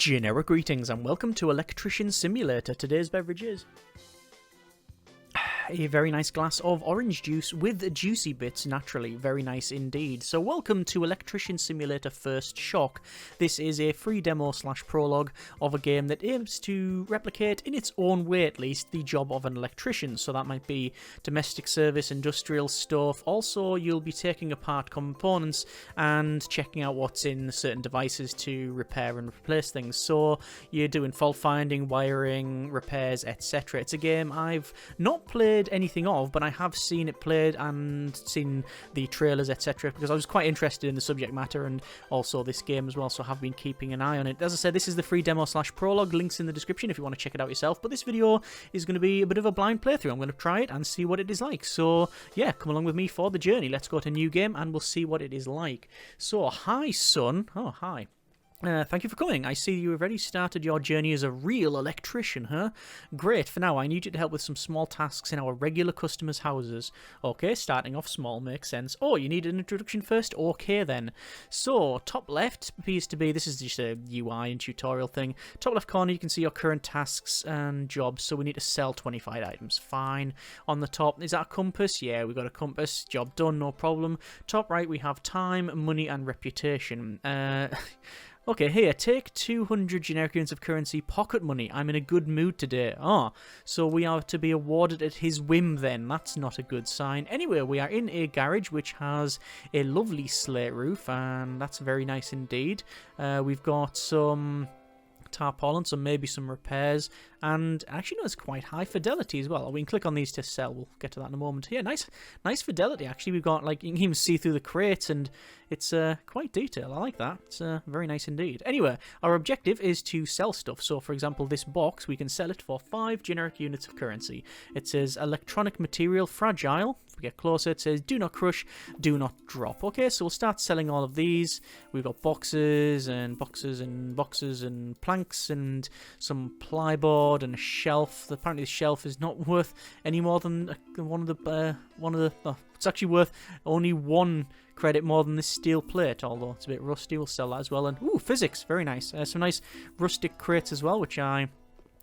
Generic greetings and welcome to Electrician Simulator. Today's beverage is a very nice glass of orange juice with juicy bits, naturally. Very nice indeed. So welcome to Electrician Simulator First Shock. This is a free demo slash prologue of a game that aims to replicate, in its own way at least, the job of an electrician. So that might be domestic service, industrial stuff. Also, you'll be taking apart components and checking out what's in certain devices to repair and replace things. So you're doing fault finding, wiring, repairs, etc. It's a game I've not played anything of, but I have seen it played and seen the trailers, etc., because I was quite interested in the subject matter and also this game as well, so I have been keeping an eye on it. As I said, this is the free demo slash prologue, links in the description if you want to check it out yourself, but this video is going to be a bit of a blind playthrough. I'm going to try it and see what it is like, so yeah, come along with me for the journey. Let's go to new game and we'll see what it is like. So, hi son. Oh, hi. Thank you for coming. I see you have already started your journey as a real electrician, huh? Great. For now, I need you to help with some small tasks in our regular customers' houses. Okay, starting off small makes sense. Oh, you need an introduction first? Okay, then. So, top left appears to be, this is just a UI and tutorial thing. Top left corner, you can see your current tasks and jobs. So we need to sell 25 items. Fine. On the top, is that a compass? Yeah, we got a compass. Job done, no problem. Top right, we have time, money, and reputation. Okay, here, take 200 generic units of currency, pocket money. I'm in a good mood today. Oh, so we are to be awarded at his whim then. That's not a good sign. Anyway, we are in a garage which has a lovely slate roof, and that's very nice indeed. We've got some tarpaulin, so maybe some repairs, and actually no, it's quite high fidelity as well. We can click on these to sell. We'll get to that in a moment. Yeah, nice fidelity actually. We've got, like, you can even see through the crates, and it's quite detailed. I like that. It's very nice indeed. Anyway, our objective is to sell stuff. So for example, this box, we can sell it for 5 generic units of currency. It says electronic material fragile. If we get closer, it says do not crush, do not drop. Okay, so we'll start selling all of these. We've got boxes and boxes and boxes and planks and some plyboard and a shelf. Apparently the shelf is not worth any more than it's actually worth only 1 credit more than this steel plate, although it's a bit rusty. We'll sell that as well. And ooh, physics, very nice. Some nice rustic crates as well, which yeah,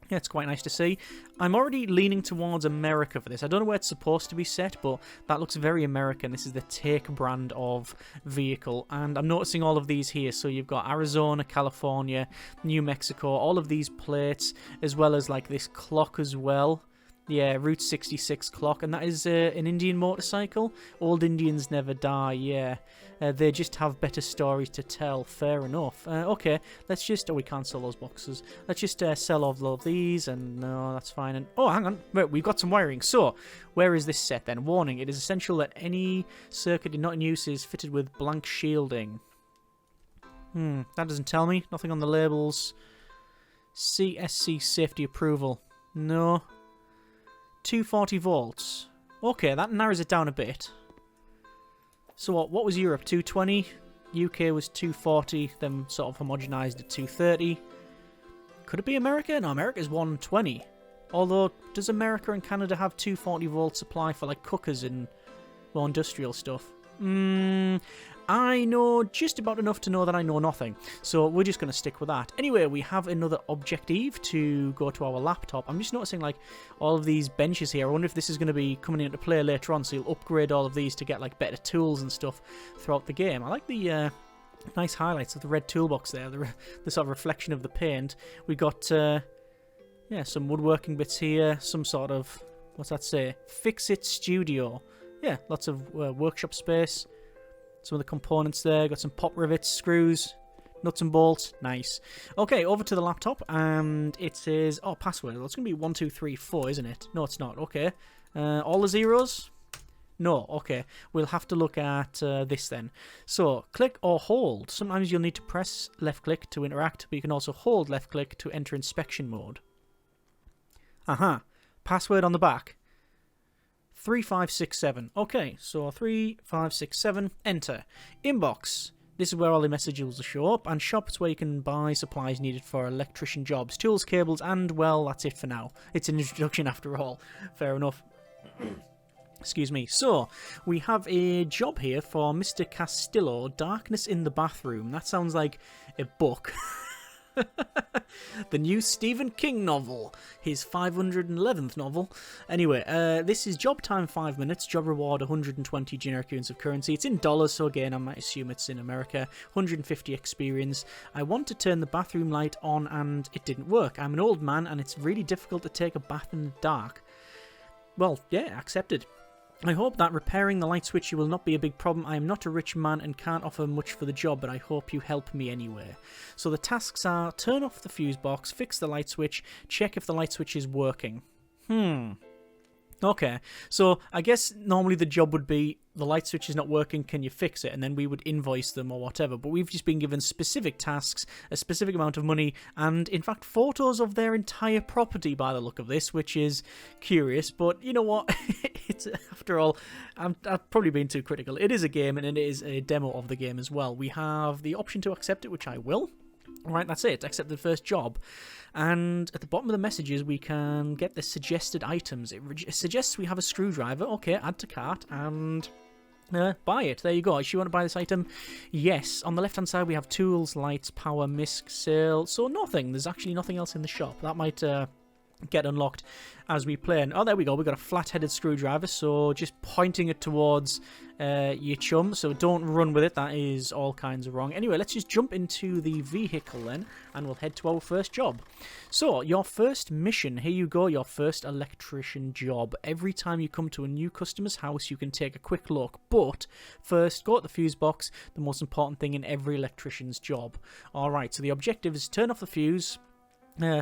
it's quite nice to see. I'm already leaning towards America for this. I don't know where it's supposed to be set, but that looks very American. This is the Take brand of vehicle, and I'm noticing all of these here. So you've got Arizona, California, New Mexico, all of these plates, as well as like this clock as well. Yeah, Route 66 clock, and that is an Indian motorcycle. Old Indians never die, yeah. They just have better stories to tell, fair enough. Okay, let's just... Oh, we can't sell those boxes. Let's just sell all of these, and no, that's fine. And oh, hang on, wait, we've got some wiring. So, where is this set then? Warning, it is essential that any circuit not in use is fitted with blank shielding. That doesn't tell me. Nothing on the labels. CSC safety approval. No. 240 volts. Okay, that narrows it down a bit. So what was Europe? 220? UK was 240, then sort of homogenized at 230. Could it be America? No, America's 120. Although, does America and Canada have 240 volt supply for like cookers and more industrial stuff? I know just about enough to know that I know nothing. So we're just going to stick with that. Anyway, we have another objective to go to our laptop. I'm just noticing like all of these benches here. I wonder if this is going to be coming into play later on. So you'll upgrade all of these to get like better tools and stuff throughout the game. I like the nice highlights of the red toolbox there. The sort of reflection of the paint. We got yeah, some woodworking bits here. Some sort of, what's that say? Fix-It Studio. Yeah, lots of workshop space. Some of the components there. Got some pop rivets, screws, nuts and bolts. Nice. Okay, over to the laptop, and it says, oh, password. Well, it's going to be 1234, isn't it? No, it's not. Okay. All the zeros? No. Okay. We'll have to look at this then. So, click or hold. Sometimes you'll need to press left click to interact, but you can also hold left click to enter inspection mode. Aha. Password on the back. 3567. Okay, so 3567, enter. Inbox. This is where all the messages will show up, and shop is where you can buy supplies needed for electrician jobs, tools, cables, and, well, that's it for now. It's an introduction after all. Fair enough. Excuse me. So, we have a job here for Mr. Castillo, Darkness in the Bathroom. That sounds like a book. The new Stephen King novel, his 511th novel. Anyway, this is job time 5 minutes, job reward 120 generic units of currency. It's in dollars, so again, I might assume it's in America. 150 experience. I want to turn the bathroom light on and it didn't work. I'm an old man and it's really difficult to take a bath in the dark. Well, yeah, accepted. I hope that repairing the light switch will not be a big problem. I am not a rich man and can't offer much for the job, but I hope you help me anyway. So the tasks are turn off the fuse box, fix the light switch, check if the light switch is working. Okay, so I guess normally the job would be the light switch is not working, can you fix it? And then we would invoice them or whatever. But we've just been given specific tasks, a specific amount of money, and in fact photos of their entire property by the look of this, which is curious. But you know what? It's, after all, I've probably been too critical. It is a game and it is a demo of the game as well. We have the option to accept it, which I will. Right, that's it. Accept the first job. And at the bottom of the messages, we can get the suggested items. It suggests we have a screwdriver. Okay, add to cart and buy it. There you go. Do you want to buy this item? Yes. On the left-hand side, we have tools, lights, power, misc, sale. So nothing. There's actually nothing else in the shop. That might get unlocked as we play. And, oh, there we go. We've got a flat-headed screwdriver, so just pointing it towards your chum, so don't run with it. That is all kinds of wrong. Anyway, let's just jump into the vehicle then, and we'll head to our first job. So, your first mission. Here you go, your first electrician job. Every time you come to a new customer's house, you can take a quick look, but first, go at the fuse box, the most important thing in every electrician's job. Alright, so the objective is turn off the fuse,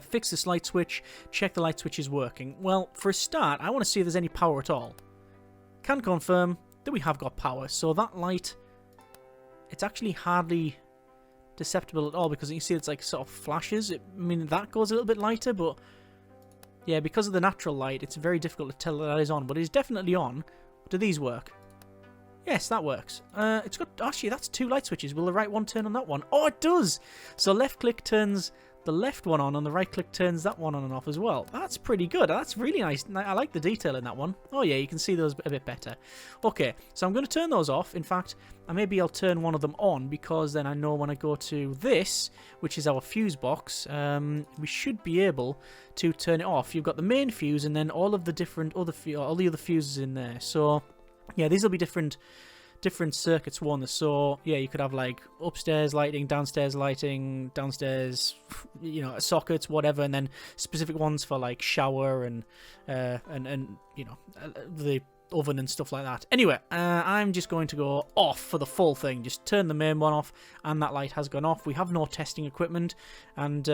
fix this light switch, check the light switch is working. Well, for a start, I want to see if there's any power at all. Can confirm that we have got power, so that light, it's actually hardly perceptible at all because you see it's like sort of flashes. I mean, that goes a little bit lighter, but yeah, because of the natural light, it's very difficult to tell that is on, but it is definitely on. Do these work? Yes, that works. It's got, actually, that's two light switches. Will the right one turn on that one? Oh, it does! So left click turns the left one on and the right click turns that one on and off as well. That's pretty good. That's really nice. I like the detail in that one. Oh yeah, you can see those a bit better. Okay, so I'm going to turn those off. In fact, maybe I'll turn one of them on because then I know when I go to this, which is our fuse box, we should be able to turn it off. You've got the main fuse and then all of the different all the other fuses in there. So yeah, these will be different circuits won. So yeah, you could have like upstairs lighting, downstairs, you know, sockets, whatever, and then specific ones for like shower and you know, the oven and stuff like that. Anyway, I'm just going to go off for the full thing. Just turn the main one off and that light has gone off. We have no testing equipment and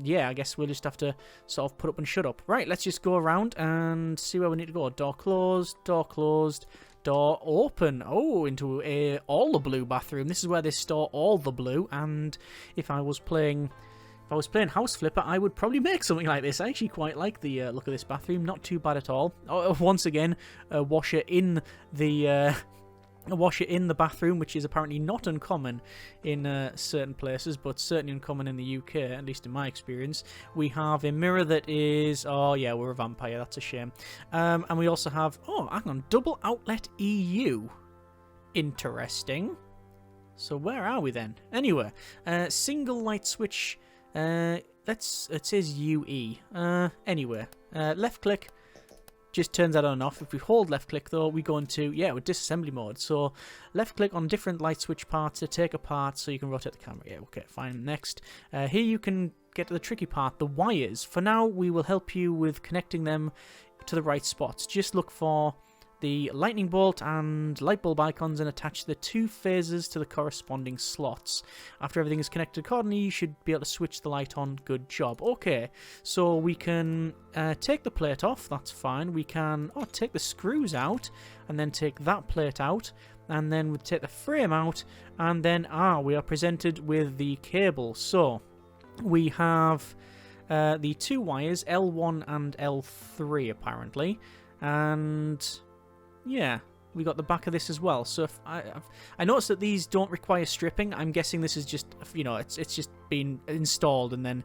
yeah, I guess we'll just have to sort of put up and shut up. Right, let's just go around and see where we need to go. Door closed, door open. Oh, into all the blue bathroom. This is where they store all the blue, and if I was playing House Flipper, I would probably make something like this. I actually quite like the look of this bathroom. Not too bad at all. Oh, once again, a washer in the bathroom, which is apparently not uncommon in certain places, but certainly uncommon in the UK, at least in my experience. We have a mirror that is... Oh, yeah, we're a vampire. That's a shame. And we also have... Oh, hang on. Double outlet EU. Interesting. So where are we then? Anyway, single light switch... it says UE. Anyway, left click just turns that on and off. If we hold left click though, we go into, yeah, with disassembly mode. So left click on different light switch parts to take apart so you can rotate the camera. Yeah, okay, fine. Next, here you can get to the tricky part, the wires. For now, we will help you with connecting them to the right spots. Just look for the lightning bolt and light bulb icons and attach the two phases to the corresponding slots. After everything is connected accordingly, you should be able to switch the light on. Good job. Okay, so we can take the plate off. That's fine. We can take the screws out and then take that plate out. And then we take the frame out. And then, we are presented with the cable. So we have the two wires, L1 and L3 apparently. And... yeah, we got the back of this as well. So if I noticed that these don't require stripping. I'm guessing this is just, you know, it's just been installed and then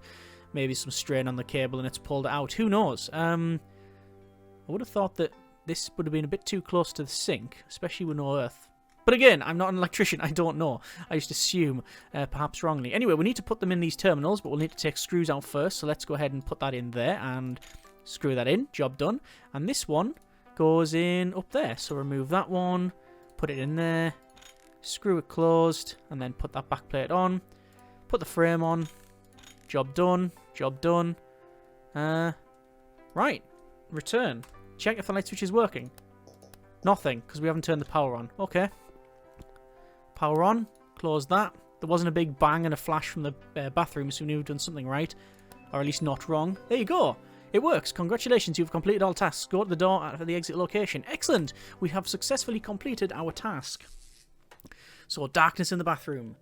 maybe some strain on the cable and it's pulled out. Who knows? I would have thought that this would have been a bit too close to the sink, especially with no earth But again, I'm not an electrician. I don't know. I just assume, perhaps wrongly. Anyway, we need to put them in these terminals, but we'll need to take screws out first. So let's go ahead and put that in there and screw that in. Job done. And this one goes in up there. So remove that one, put it in there, screw it closed, and then put that back plate on. Put the frame on. Job done. Job done. Right. Return. Check if the light switch is working. Nothing, because we haven't turned the power on. Okay. Power on. Close that. There wasn't a big bang and a flash from the bathroom, so we knew we'd done something right. Or at least not wrong. There you go. It works. Congratulations, you've completed all tasks. Go to the door at the exit location. Excellent. We have successfully completed our task. So, darkness in the bathroom.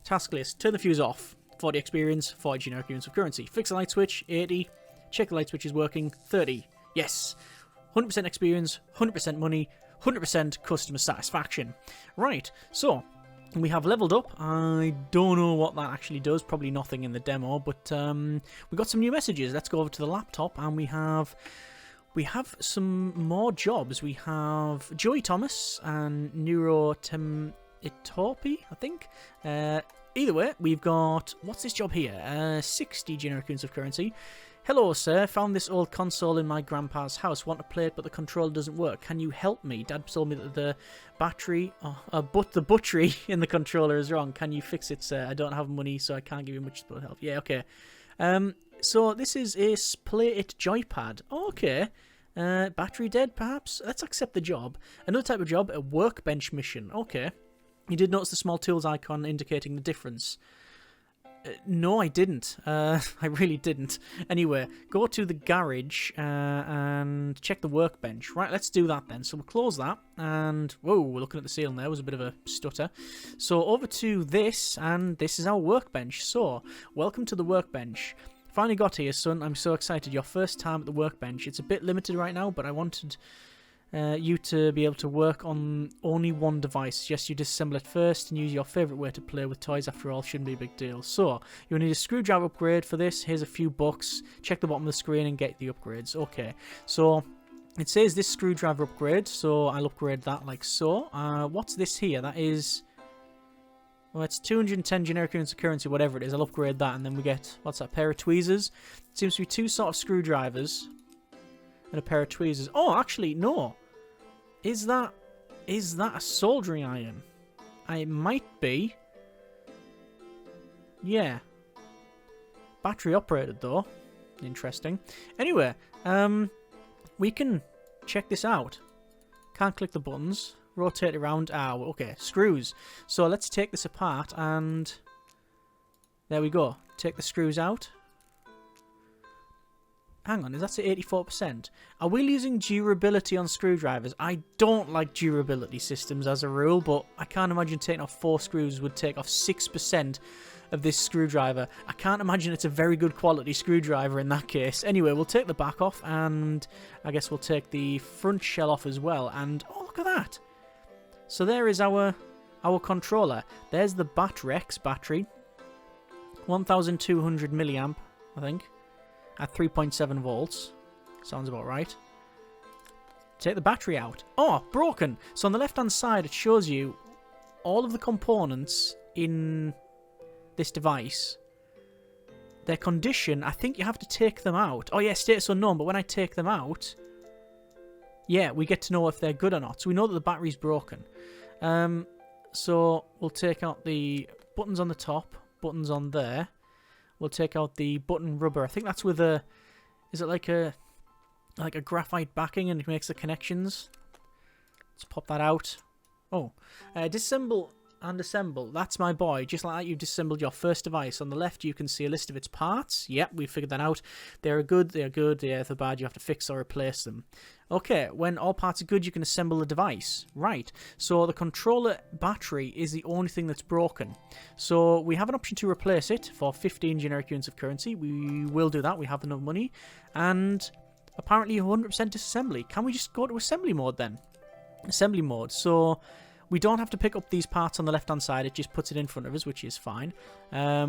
Task list. Turn the fuse off. 40 experience, 40 generic units of currency. Fix the light switch, 80. Check the light switch is working, 30. Yes. 100% experience, 100% money, 100% customer satisfaction. Right, so we have leveled up. I don't know what that actually does. Probably nothing in the demo, but we got some new messages. Let's go over to the laptop, and we have some more jobs. We have Joey Thomas and Neurotem Itopi, I think. Either way, we've got, what's this job here? 60 generic units of currency. Hello, sir. Found this old console in my grandpa's house. Want to play it, but the controller doesn't work. Can you help me? Dad told me that the battery, but the buttery in the controller is wrong. Can you fix it, sir? I don't have money, so I can't give you much help. Yeah, okay. So this is a Play It joypad. Okay. Battery dead, perhaps? Let's accept the job. Another type of job, a workbench mission. Okay. You did notice the small tools icon indicating the difference. No, I didn't. I really didn't. Anyway, go to the garage and check the workbench. Right, let's do that then. So we'll close that. And, whoa, we're looking at the ceiling there. It was a bit of a stutter. So over to this, and this is our workbench. So, welcome to the workbench. Finally got here, son. I'm so excited. Your first time at the workbench. It's a bit limited right now, but I wanted you to be able to work on only one device. Yes, you disassemble it first and use your favourite way to play with toys. After all, shouldn't be a big deal. So, you'll need a screwdriver upgrade for this. Here's a few bucks. Check the bottom of the screen and get the upgrades. Okay, so it says this screwdriver upgrade, so I'll upgrade that like so. What's this here? That is... well, it's 210 generic units of currency, whatever it is. I'll upgrade that, and then we get, what's that, pair of tweezers? It seems to be two sort of screwdrivers and a pair of tweezers. Oh, actually, no. Is that a soldering iron? It might be. Yeah. Battery operated, though. Interesting. Anyway, we can check this out. Can't click the buttons. Rotate around. Ah, okay. Screws. So let's take this apart, and there we go. Take the screws out. Hang on, is that at 84%? Are we losing durability on screwdrivers? I don't like durability systems as a rule, but I can't imagine taking off 4 screws would take off 6% of this screwdriver. I can't imagine it's a very good quality screwdriver in that case. Anyway, we'll take the back off, and I guess we'll take the front shell off as well. And, oh, look at that! So there is our controller. There's the Batrex battery. 1200 milliamp, I think. At 3.7 volts. Sounds about right. Take the battery out. Oh, broken. So on the left-hand side, it shows you all of the components in this device. Their condition, I think you have to take them out. Oh yeah, status unknown, but when I take them out, yeah, we get to know if they're good or not. So we know that the battery's broken. So we'll take out the buttons on the top, buttons on there. We'll take out the button rubber. I think that's with a... is it like a graphite backing and it makes the connections? Let's pop that out. Oh. Disassemble and assemble. That's my boy. Just like that, you've disassembled your first device. On the left, you can see a list of its parts. Yep, we figured that out. They're good. They're bad. You have to fix or replace them. Okay, when all parts are good, you can assemble the device. Right, so the controller battery is the only thing that's broken. So we have an option to replace it for 15 generic units of currency. We will do that. We have enough money. And apparently 100% disassembly. Can we just go to assembly mode then? Assembly mode. So We don't have to pick up these parts on the left-hand side. It just puts it in front of us, which is fine.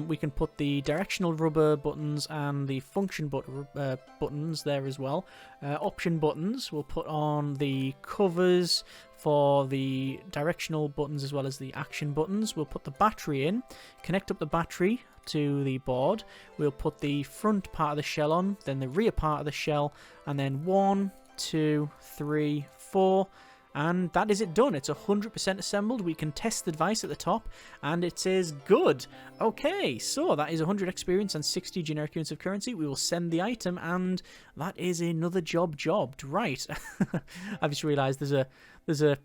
We can put the directional rubber buttons and the function buttons there as well. Option buttons, we'll put on the covers for the directional buttons as well as the action buttons. We'll put the battery in, connect up the battery to the board. We'll put the front part of the shell on, then the rear part of the shell, and then 1, 2, 3, 4. And that is it done. It's 100% assembled. We can test the device at the top, and it says good. Okay, so that is 100 experience and 60 generic units of currency. We will send the item, and that is another job jobbed. Right. I've just realised there's a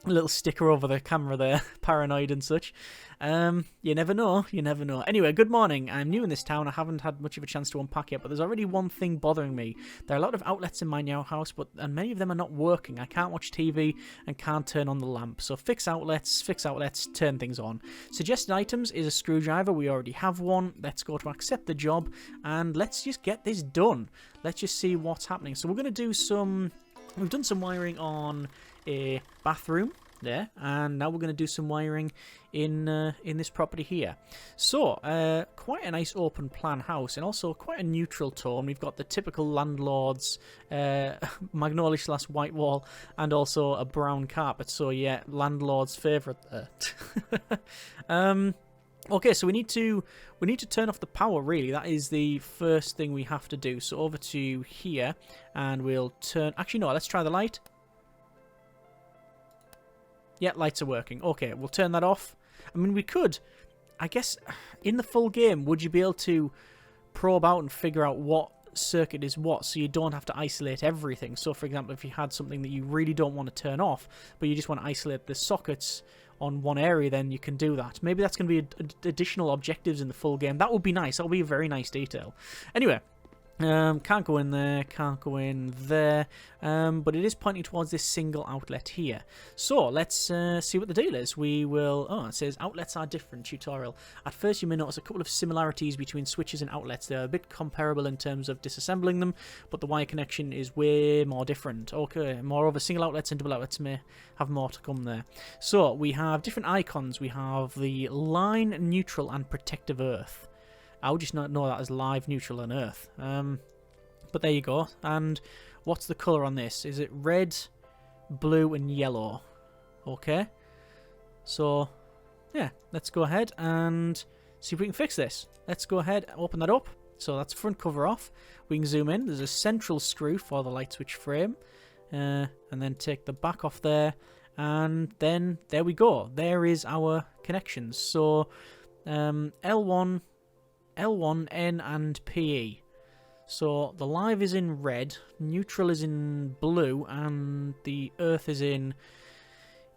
little sticker over the camera there, paranoid and such. You never know, you never know. Anyway, good morning. I'm new in this town. I haven't had much of a chance to unpack yet, but there's already one thing bothering me. There are a lot of outlets in my new house, and many of them are not working. I can't watch TV and can't turn on the lamp. So fix outlets, turn things on. Suggested items is a screwdriver. We already have one. Let's go to accept the job, and let's just get this done. Let's just see what's happening. So we're going to do some... We've done some wiring on a bathroom there, and now we're going to do some wiring in this property here. So quite a nice open plan house, and also quite a neutral tone. We've got the typical landlord's magnolia / white wall, and also a brown carpet. So yeah, landlord's favourite there. Okay, so we need to turn off the power, really. That is the first thing we have to do. So over to here, and we'll turn... Actually, no, let's try the light. Yeah, lights are working. Okay, we'll turn that off. I mean, we could... I guess, in the full game, would you be able to probe out and figure out what circuit is what, so you don't have to isolate everything? So, for example, if you had something that you really don't want to turn off, but you just want to isolate the sockets on one area, then you can do that. Maybe that's going to be additional objectives in the full game. That would be nice. That would be a very nice detail. Anyway, can't go in there, can't go in there, but it is pointing towards this single outlet here. So let's see what the deal is. We will... Oh, it says outlets are different tutorial. At first you may notice a couple of similarities between switches and outlets. They're a bit comparable in terms of disassembling them, but the wire connection is way more different. Okay, moreover, single outlets and double outlets may have more to come there. So we have different icons. We have the line, neutral, and protective earth. I would just not know that as live, neutral, and earth. But there you go. And what's the colour on this? Is it red, blue, and yellow? Okay. So, yeah, let's go ahead and see if we can fix this. Let's go ahead and open that up. So that's front cover off. We can zoom in. There's a central screw for the light switch frame. And then take the back off there. And then there we go. There is our connections. So, L1, N, and PE. So the live is in red, neutral is in blue, and the earth is in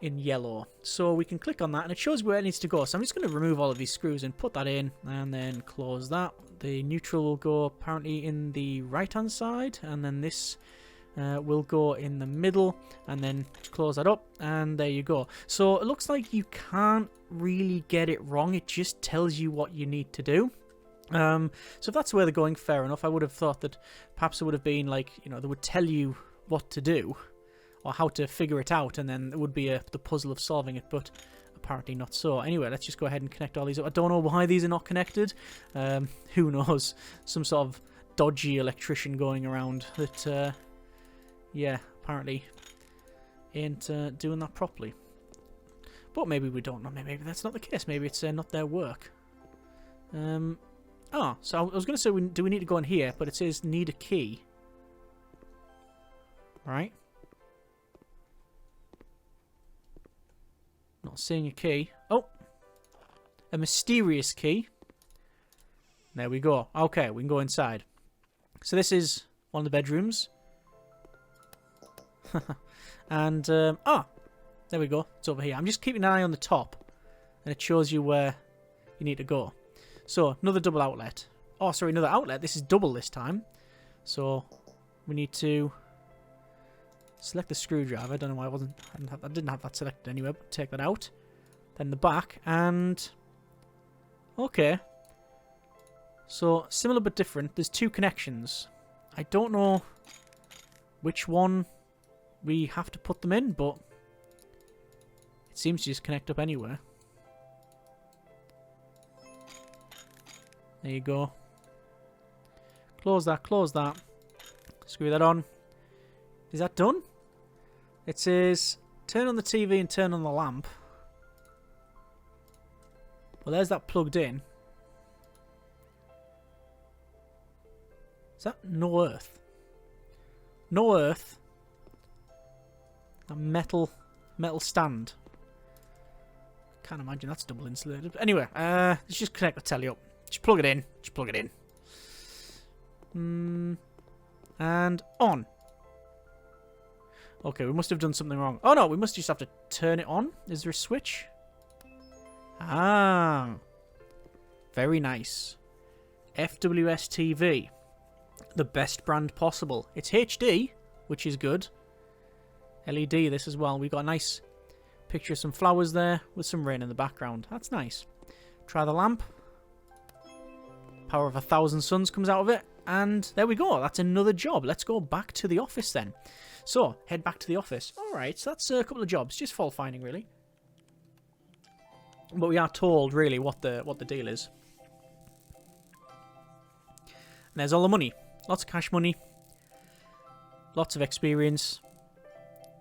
yellow. So we can click on that, and it shows where it needs to go. So I'm just going to remove all of these screws and put that in, and then close that. The neutral will go apparently in the right-hand side, and then this will go in the middle, and then close that up, and there you go. So it looks like you can't really get it wrong. It just tells you what you need to do. So if that's where they're going, fair enough. I would have thought that perhaps it would have been like, you know, they would tell you what to do or how to figure it out, and then it would be the puzzle of solving it, but apparently not so. Anyway, let's just go ahead and connect all these up. I don't know why these are not connected. Who knows? Some sort of dodgy electrician going around that, yeah, apparently ain't doing that properly. But maybe we don't know. Maybe that's not the case. Maybe it's not their work. Oh, so I was going to say, do we need to go in here? But it says need a key. Right. Not seeing a key. Oh! A mysterious key. There we go. Okay, we can go inside. So this is one of the bedrooms. And, there we go. It's over here. I'm just keeping an eye on the top. And it shows you where you need to go. So, another double outlet. Oh, sorry, another outlet. This is double this time. So, we need to select the screwdriver. I don't know why I didn't have that selected anyway, but take that out. Then the back, and... Okay. So, similar but different. There's two connections. I don't know which one we have to put them in, but... seems to just connect up anywhere. There you go. Close that, close that. Screw that on. Is that done? It says turn on the TV and turn on the lamp. Well, there's that plugged in. Is that no earth? No earth. A metal stand. Can't imagine that's double insulated. Anyway, let's just connect the telly up. Just plug it in. Just plug it in. And on. Okay, we must have done something wrong. Oh no, we must just have to turn it on. Is there a switch? Ah. Very nice. FWS TV. The best brand possible. It's HD, which is good. LED this as well. We've got a nice picture of some flowers there with some rain in the background. That's nice. Try the lamp. Power of 1,000 suns comes out of it. And there we go. That's another job. Let's go back to the office then. So, head back to the office. Alright, so that's a couple of jobs. Just fault finding, really. But we are told, really, what the deal is. And there's all the money. Lots of cash money. Lots of experience.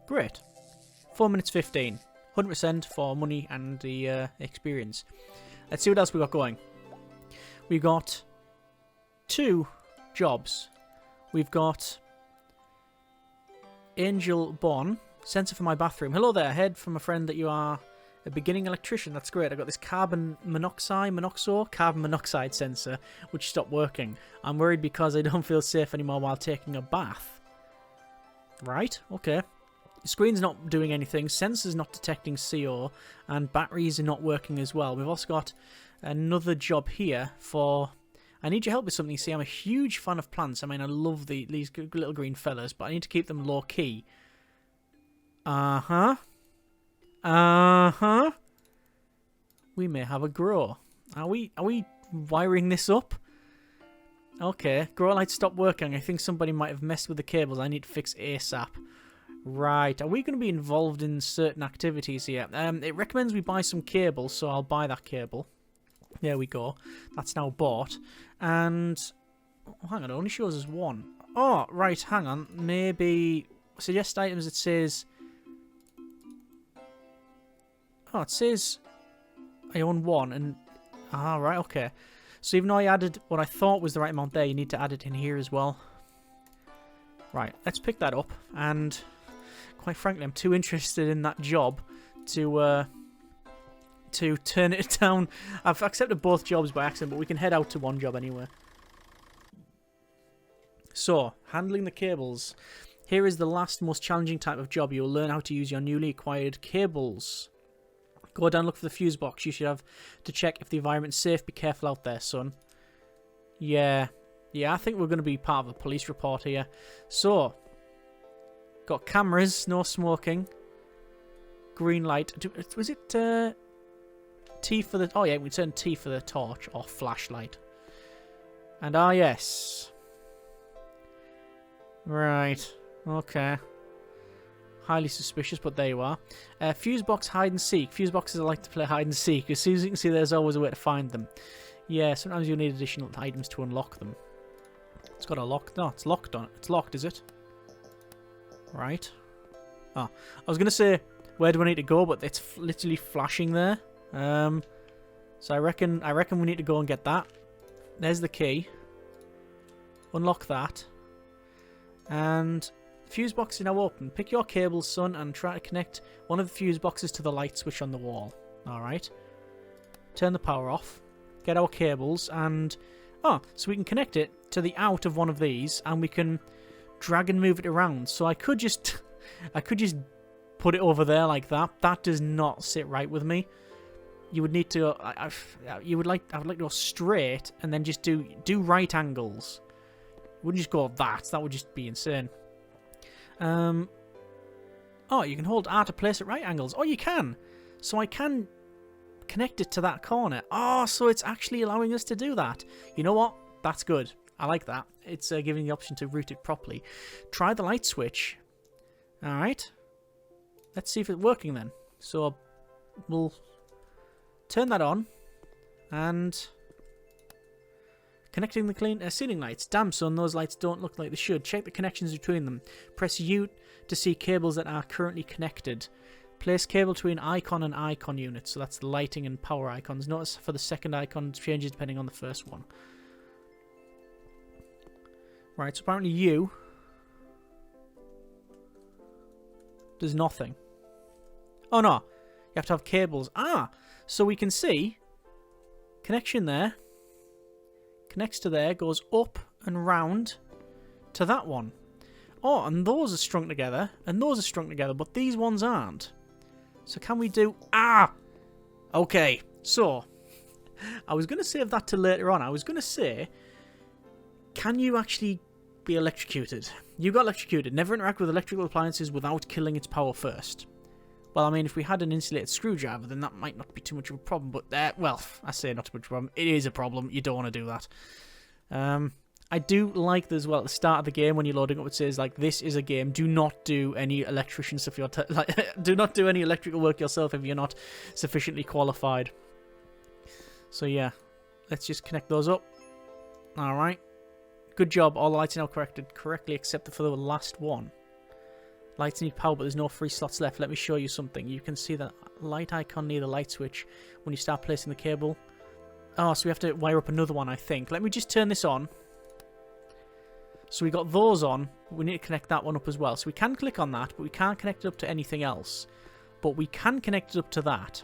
Great. 4 minutes 15. 100% for money and the experience. Let's see what else we got going. We got 2 jobs. We've got Angel Bon, sensor for my bathroom. Hello there, heard from a friend that you are a beginning electrician. That's great. I got this carbon monoxide sensor which stopped working. I'm worried because I don't feel safe anymore while taking a bath. Right, okay. The screen's not doing anything, sensor's not detecting CO, and batteries are not working as well. We've also got another job here for... I need your help with something. See, I'm a huge fan of plants. I mean, I love these little green fellas, but I need to keep them low key. Uh-huh. Uh-huh. We may have a grow. Are we wiring this up? Okay, grow light stopped working. I think somebody might have messed with the cables. I need to fix ASAP. Right, are we going to be involved in certain activities here? It recommends we buy some cables, so I'll buy that cable. There we go. That's now bought. And... oh, hang on, it only shows us 1. Oh, right, hang on. Maybe... suggest items, it says... oh, it says... I own 1, and... ah, right, okay. So even though I added what I thought was the right amount there, you need to add it in here as well. Right, let's pick that up. And... quite frankly, I'm too interested in that job to turn it down. I've accepted both jobs by accident, but we can head out to one job anyway. So, handling the cables. Here is the last, most challenging type of job. You'll learn how to use your newly acquired cables. Go down, look for the fuse box. You should have to check if the environment's safe. Be careful out there, son. Yeah, I think we're going to be part of a police report here. So, got cameras, no smoking. Green light. Was it T for the... oh yeah, we turn T for the torch or flashlight. And ah yes. Right. Okay. Highly suspicious, but there you are. Fuse box hide and seek. Fuse boxes like to play hide and seek. As soon as you can see, there's always a way to find them. Yeah, sometimes you'll need additional items to unlock them. It's got a lock. No, it's locked on it. It's locked, is it? Right. Oh, I was going to say, where do I need to go? But it's literally flashing there. So I reckon we need to go and get that. There's the key. Unlock that. And fuse box is now open. Pick your cables, son, and try to connect one of the fuse boxes to the light switch on the wall. Alright. Turn the power off. Get our cables and... oh, so we can connect it to the out of one of these and we can drag and move it around. So I could just put it over there like that. That does not sit right with me. You would need to I would like to go straight and then just do right angles. You wouldn't just go that. That would just be insane. Oh, you can hold R to place at right angles. Oh, you can. So I can connect it to that corner. Oh, so it's actually allowing us to do that. You know what? That's good. I like that. It's giving the option to route it properly. Try the light switch. Alright. Let's see if it's working then. So, we'll turn that on. And connecting the clean ceiling lights. Damn, son, those lights don't look like they should. Check the connections between them. Press U to see cables that are currently connected. Place cable between icon and icon units. So that's the lighting and power icons. Notice for the second icon changes depending on the first one. Right, so apparently U does nothing. Oh no, you have to have cables. Ah, so we can see connection there. Connects to there, goes up and round to that one. Oh, and those are strung together, and those are strung together, but these ones aren't. So can we do... Ah! Okay, so I was going to save that to later on. I was going to say, can you actually be electrocuted? You got electrocuted. Never interact with electrical appliances without killing its power first. Well, I mean, if we had an insulated screwdriver, then that might not be too much of a problem. But, well, I say not too much of a problem. It is a problem. You don't want to do that. I do like this as well. At the start of the game, when you're loading up, it says, like, this is a game. Do not do any electrician stuff. Do not do any electrical work yourself if you're not sufficiently qualified. So, yeah. Let's just connect those up. All right. Good job. All the lights are now connected correctly, except for the last one. Lights need power, but there's no free slots left. Let me show you something. You can see that light icon near the light switch when you start placing the cable. Oh, so we have to wire up another one, I think. Let me just turn this on. So we got those on. We need to connect that one up as well. So we can click on that, but we can't connect it up to anything else. But we can connect it up to that.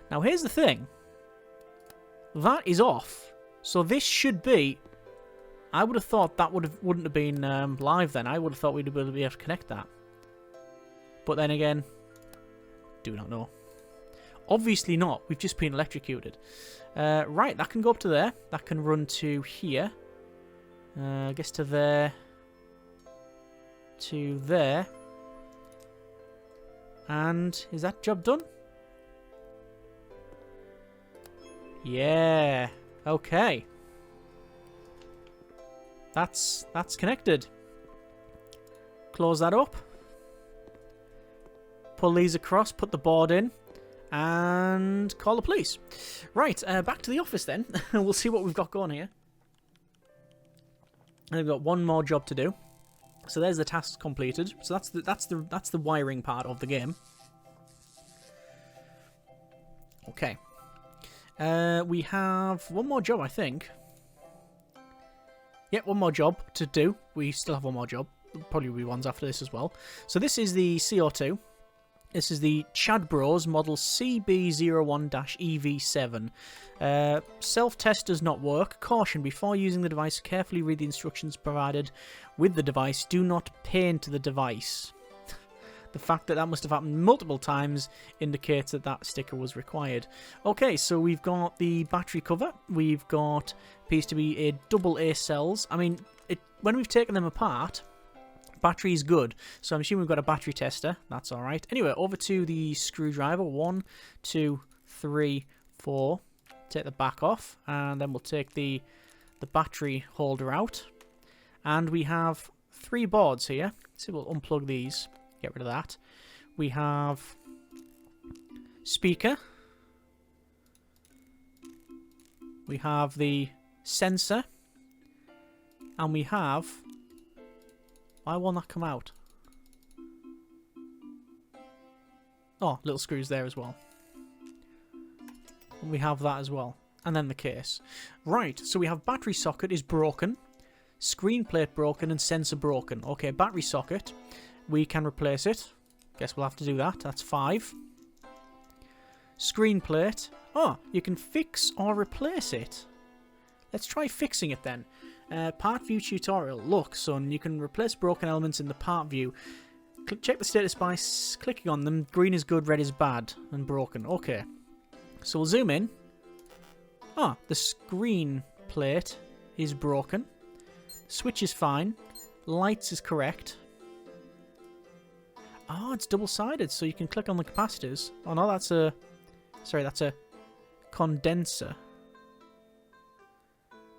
Now, here's the thing. That is off. So this should be... I would have thought that wouldn't have been live then. I would have thought we'd be able to connect that. But then again, do not know. Obviously not. We've just been electrocuted. Right, that can go up to there. That can run to here. I guess to there. To there. And is that job done? Yeah. Okay. That's connected. Close that up. Pull these across, put the board in, and call the police. Right, back to the office then. We'll see what we've got going here. And we've got one more job to do. So there's the task completed. So that's the wiring part of the game. Okay. We have one more job, I think. Yep, one more job to do. We still have one more job. Probably be ones after this as well. So this is the CO2. This is the Chad Bros model CB01-EV7. Self-test does not work. Caution, before using the device, carefully read the instructions provided with the device. Do not paint the device. The fact that must have happened multiple times indicates that that sticker was required. Okay, so we've got the battery cover. We've got, appears to be a double A cells. I mean, when we've taken them apart, battery is good. So I'm assuming we've got a battery tester. That's all right. Anyway, over to the screwdriver. 1, 2, 3, 4. Take the back off, and then we'll take the battery holder out. And we have 3 boards here. So we'll unplug these. Get rid of that. We have speaker. We have the sensor. And we have... Why won't that come out? Oh, little screws there as well. And we have that as well. And then the case. Right, so we have battery socket is broken. Screen plate broken and sensor broken. Okay, battery socket. We can replace it. Guess we'll have to do that. That's 5. Screen plate. Oh, you can fix or replace it. Let's try fixing it then. Part view tutorial. Look, son, you can replace broken elements in the part view. Check the status by clicking on them. Green is good, red is bad, and broken. Okay. So we'll zoom in. Ah, the screen plate is broken. Switch is fine. Lights is correct. Oh, it's double-sided, so you can click on the capacitors. Oh, no, that's a... Sorry, that's a condenser.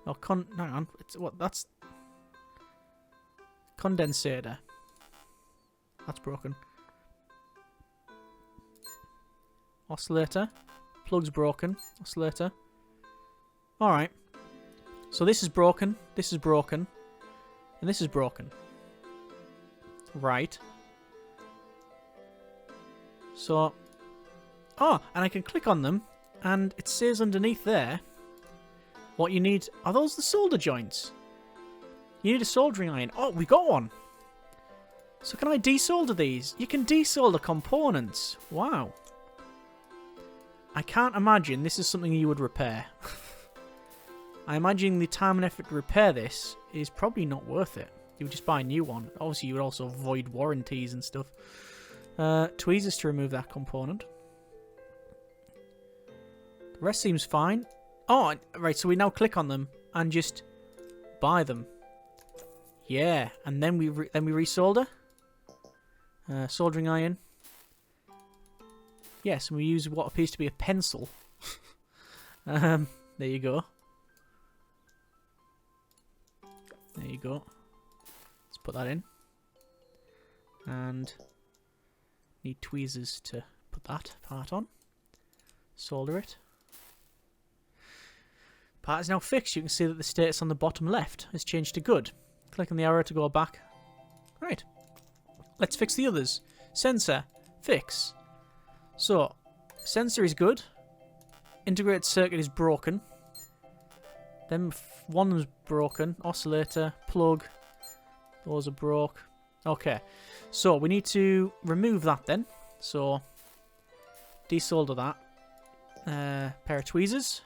Oh, hang on. It's what? That's... Condensator. That's broken. Oscillator. Plug's broken. Oscillator. Alright. So this is broken. This is broken. And this is broken. Right. So... Oh, and I can click on them. And it says underneath there... What you need... Are those the solder joints? You need a soldering iron. Oh, we got one! So can I desolder these? You can desolder components. Wow. I can't imagine this is something you would repair. I imagine the time and effort to repair this is probably not worth it. You would just buy a new one. Obviously, you would also void warranties and stuff. Tweezers to remove that component. The rest seems fine. Oh, right, so we now click on them and just buy them. Yeah, and then we resolder. Soldering iron. Yes, and we use what appears to be a pencil. There you go. There you go. Let's put that in. And need tweezers to put that part on. Solder it. Part is now fixed. You can see that the status on the bottom left has changed to good. Click on the arrow to go back. Right. Let's fix the others. Sensor. Fix. So, sensor is good. Integrated circuit is broken. Then one's broken. Oscillator, plug. Those are broke. Okay. So, we need to remove that then. So, desolder that. Pair of tweezers.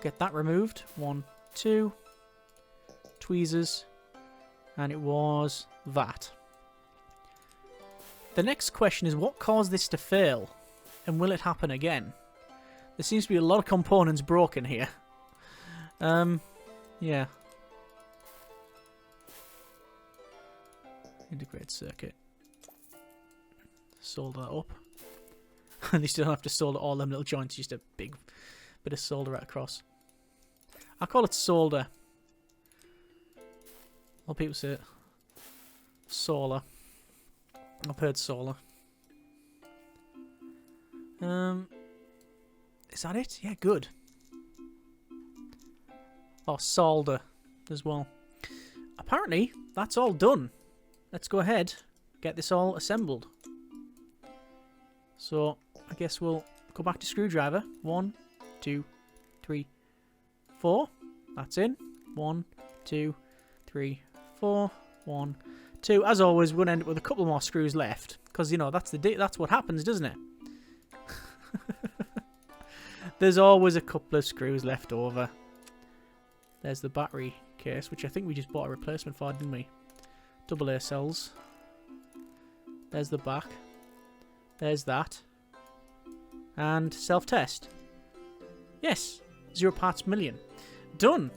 Get that removed. 1, 2. Tweezers. And it was that. The next question is, what caused this to fail? And will it happen again? There seems to be a lot of components broken here. Yeah. Integrated circuit. Solder that up. And you still don't have to solder all them little joints, just a big bit of solder right across. I call it solder. A lot of people say it. Solar. I've heard solar. Is that it? Yeah, good. Oh, solder as well. Apparently, that's all done. Let's go ahead, get this all assembled. So, I guess we'll go back to screwdriver. 1, 2, 3, 4. That's in. 1, 2, 3, 4. 1, 2. As always, we're going to end up with a couple more screws left. Because, you know, that's what happens, doesn't it? There's always a couple of screws left over. There's the battery case, which I think we just bought a replacement for, didn't we? AA cells. There's the back. There's that. And self-test. Yes. 0 parts million. Done.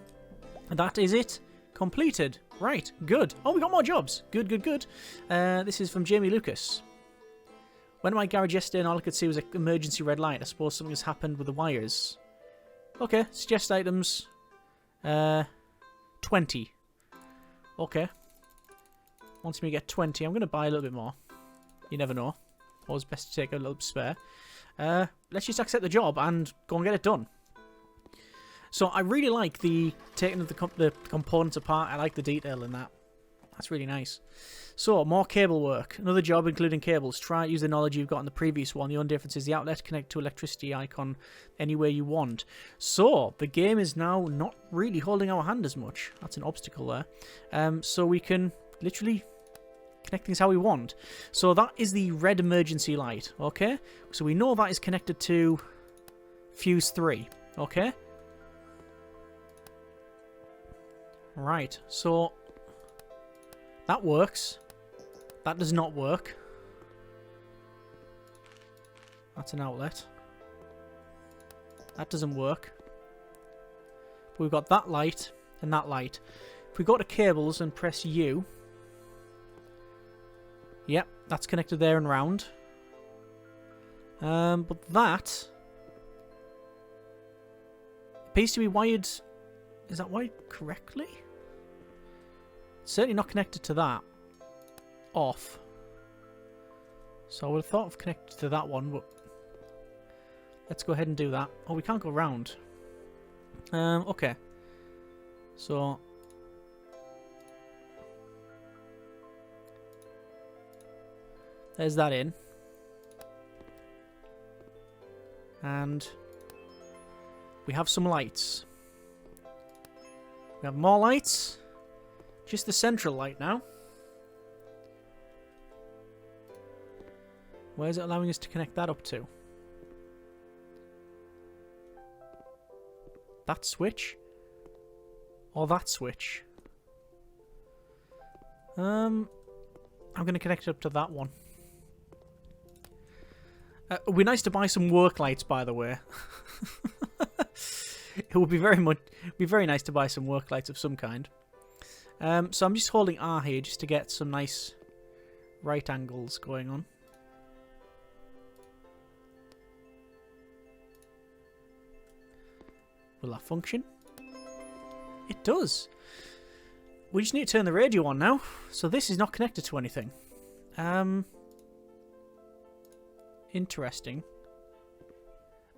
And that is it. Completed. Right. Good. Oh, we got more jobs. Good, good, good. This is from Jamie Lucas. Went to my garage yesterday and all I could see was an emergency red light. I suppose something has happened with the wires. Okay. Suggest items. 20. Okay. Wants me to get 20. I'm going to buy a little bit more. You never know. Always best to take a little spare. Let's just accept the job and go and get it done. So I really like the taking of the components apart. I like the detail in that. That's really nice. So, more cable work. Another job including cables. Try use the knowledge you've got in the previous one. The only difference is the outlet connect to electricity icon anywhere you want. So, the game is now not really holding our hand as much. That's an obstacle there. So we can literally connect things how we want. So that is the red emergency light. Okay? So we know that is connected to fuse 3. Okay? Right. So that works. That does not work. That's an outlet. That doesn't work. But we've got that light and that light. If we go to cables and press U. Yep, that's connected there and round. But that appears to be wired. Is that wired correctly? It's certainly not connected to that. Off. So I would have thought of connected to that one, but Let's go ahead and do that. Oh, we can't go round. Okay. So... there's that in. And... we have some lights. We have more lights. Just the central light now. Where is it allowing us to connect that up to? That switch? Or that switch? I'm going to connect it up to that one. It would be nice to buy some work lights, by the way. It would be very nice to buy some work lights of some kind. So I'm just holding R here just to get some nice right angles going on. Will that function? It does. We just need to turn the radio on now. So this is not connected to anything. Interesting.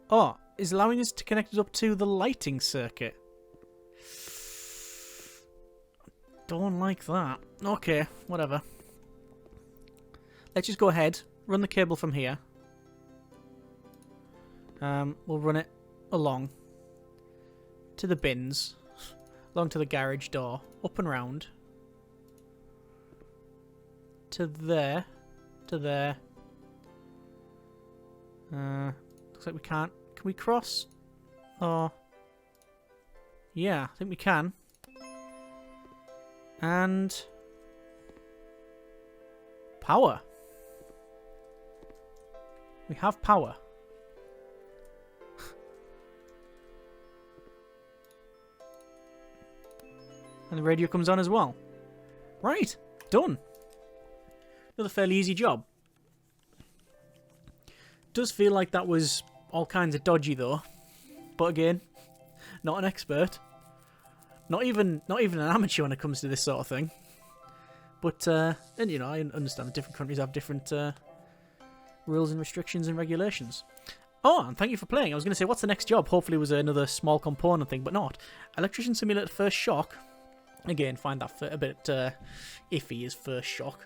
Oh, it's allowing us to connect it up to the lighting circuit. Don't like that. Okay, whatever. Let's just go ahead, run the cable from here. We'll run it along to the bins, along to the garage door, up and round, to there, to there. Looks like we can't. Can we cross? Oh, yeah, I think we can. And power. We have power. And the radio comes on as well. Right, done. Another fairly easy job. Does feel like that was all kinds of dodgy though. But again, not an expert. Not even an amateur when it comes to this sort of thing. But and you know, I understand that different countries have different rules and restrictions and regulations. Oh, and thank you for playing. I was going to say, what's the next job? Hopefully it was another small component thing, but not. Electrician Simulator First Shock. Again, find that a bit iffy as First Shock.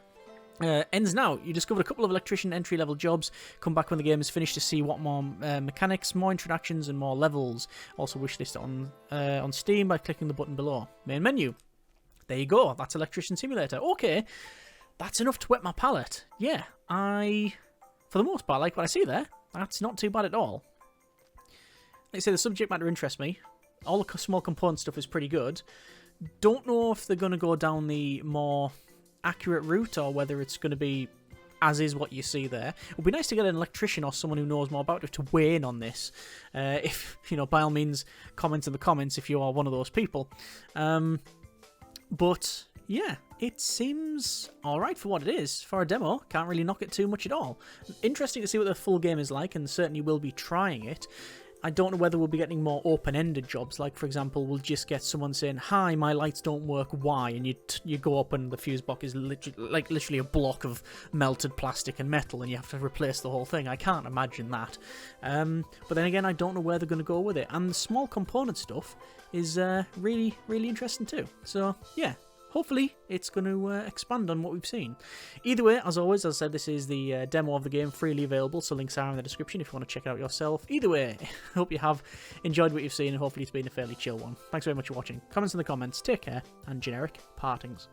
Ends now. You discovered a couple of electrician entry-level jobs. Come back when the game is finished to see what more mechanics, more introductions, and more levels. Also wishlist on Steam by clicking the button below. Main menu. There you go. That's Electrician Simulator. Okay, that's enough to whet my palate. Yeah, for the most part, like what I see there. That's not too bad at all. Like I say, the subject matter interests me. All the small component stuff is pretty good. Don't know if they're going to go down the more accurate route or whether it's going to be as is what you see there. It would be nice to get an electrician or someone who knows more about it to weigh in on this. If, you know, by all means, comment in the comments if you are one of those people. But yeah, it seems alright for what it is. For a demo, can't really knock it too much at all. Interesting to see what the full game is like, and certainly will be trying it. I don't know whether we'll be getting more open-ended jobs, like for example, we'll just get someone saying, "Hi, my lights don't work, why?" And you go up and the fuse box is literally a block of melted plastic and metal, and you have to replace the whole thing. I can't imagine that. But then again, I don't know where they're going to go with it. And the small component stuff is really, really interesting too. So yeah. Hopefully, it's going to expand on what we've seen. Either way, as always, as I said, this is the demo of the game, freely available, so links are in the description if you want to check it out yourself. Either way, I hope you have enjoyed what you've seen, and hopefully it's been a fairly chill one. Thanks very much for watching. Comments in the comments, take care, and generic partings.